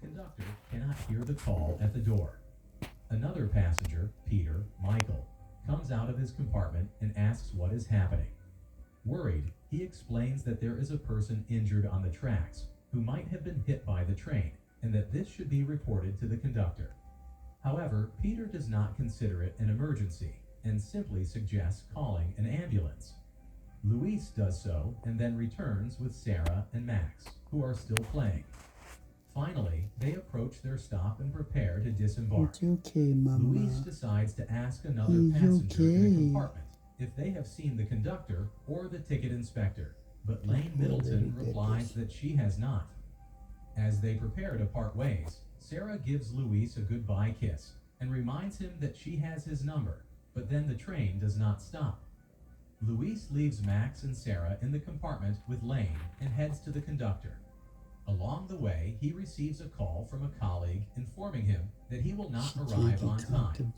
conductor cannot hear the call at the door. Another passenger, Peter Michael, comes out of his compartment and asks what is happening. Worried, he explains that there is a person injured on the tracks who might have been hit by the train and that this should be reported to the conductor. However, Peter does not consider it an emergency and simply suggests calling an ambulance. Luis does so and then returns with Sarah and Max, who are still playing. Finally, they approach their stop and prepare to disembark. It's okay, Mama. Luis decides to ask another He's passenger in okay. the compartment if they have seen the conductor or the ticket inspector, but Lane Middleton replies that she has not. As they prepare to part ways, Sarah gives Luis a goodbye kiss and reminds him that she has his number, but then the train does not stop. Luis leaves Max and Sarah in the compartment with Lane and heads to the conductor. Along the way, he receives a call from a colleague informing him that he will not arrive on time.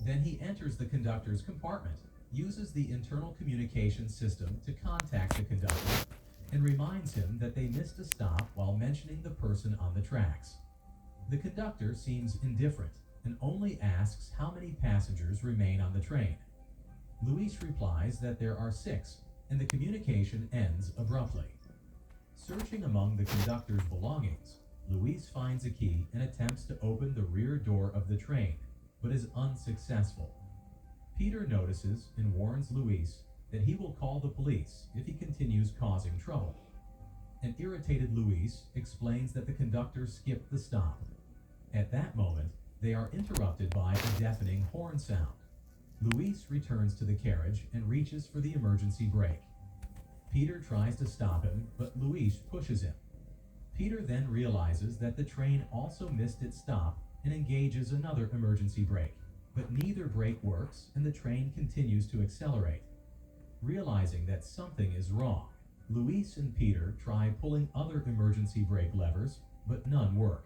Then he enters the conductor's compartment, uses the internal communication system to contact the conductor, and reminds him that they missed a stop while mentioning the person on the tracks. The conductor seems indifferent and only asks how many passengers remain on the train. Luis replies that there are 6, and the communication ends abruptly. Searching among the conductor's belongings, Luis finds a key and attempts to open the rear door of the train, but is unsuccessful. Peter notices and warns Luis that he will call the police if he continues causing trouble. An irritated Luis explains that the conductor skipped the stop. At that moment, they are interrupted by a deafening horn sound. Luis returns to the carriage and reaches for the emergency brake. Peter tries to stop him, but Luis pushes him. Peter then realizes that the train also missed its stop and engages another emergency brake, but neither brake works and the train continues to accelerate. Realizing that something is wrong, Luis and Peter try pulling other emergency brake levers, but none work.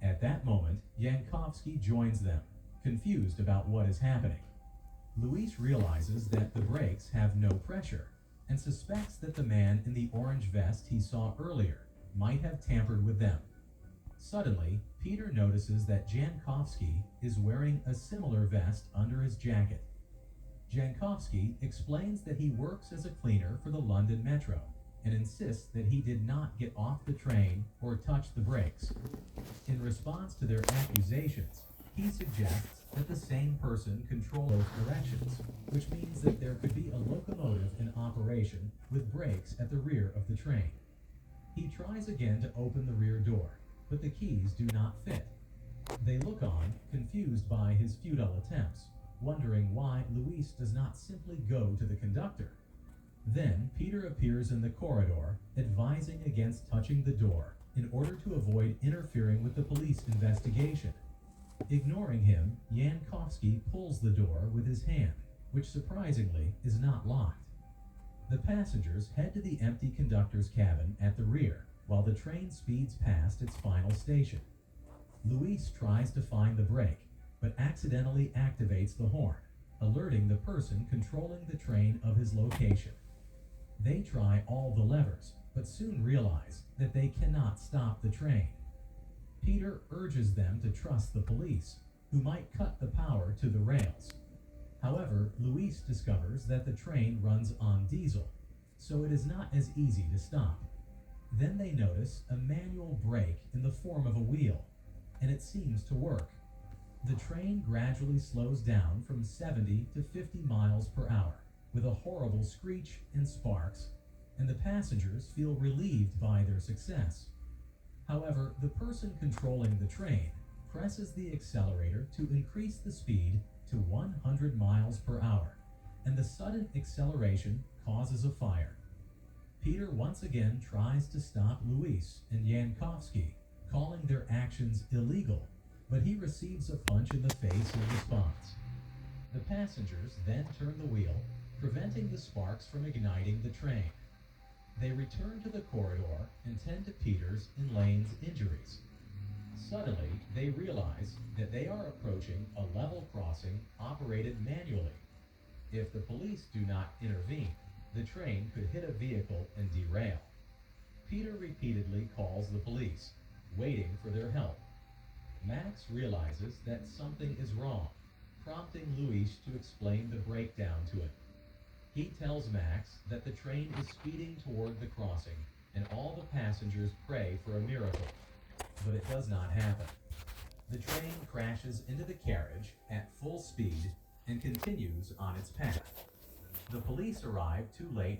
At that moment, Yankovsky joins them, confused about what is happening. Luis realizes that the brakes have no pressure and suspects that the man in the orange vest he saw earlier might have tampered with them. Suddenly, Peter notices that Jankovsky is wearing a similar vest under his jacket. Jankovsky explains that he works as a cleaner for the London Metro and insists that he did not get off the train or touch the brakes. In response to their accusations, he suggests that the same person controls those directions, which means that there could be a locomotive in operation with brakes at the rear of the train. He tries again to open the rear door, but the keys do not fit. They look on, confused by his futile attempts, wondering why Luis does not simply go to the conductor. Then Peter appears in the corridor, advising against touching the door in order to avoid interfering with the police investigation. Ignoring him, Yankovsky pulls the door with his hand, which surprisingly is not locked. The passengers head to the empty conductor's cabin at the rear, while the train speeds past its final station. Luis tries to find the brake, but accidentally activates the horn, alerting the person controlling the train of his location. They try all the levers, but soon realize that they cannot stop the train. Peter urges them to trust the police, who might cut the power to the rails. However, Luis discovers that the train runs on diesel, so it is not as easy to stop. Then they notice a manual brake in the form of a wheel, and it seems to work. The train gradually slows down from 70 to 50 miles per hour, with a horrible screech and sparks, and the passengers feel relieved by their success. However, the person controlling the train presses the accelerator to increase the speed to 100 miles per hour, and the sudden acceleration causes a fire. Peter once again tries to stop Luis and Yankovsky, calling their actions illegal, but he receives a punch in the face in response. The passengers then turn the wheel, preventing the sparks from igniting the train. They return to the corridor and tend to Peter's and Lane's injuries. Suddenly, they realize that they are approaching a level crossing operated manually. If the police do not intervene, the train could hit a vehicle and derail. Peter repeatedly calls the police, waiting for their help. Max realizes that something is wrong, prompting Luis to explain the breakdown to him. He tells Max that the train is speeding toward the crossing and all the passengers pray for a miracle, but it does not happen. The train crashes into the carriage at full speed and continues on its path. The police arrive too late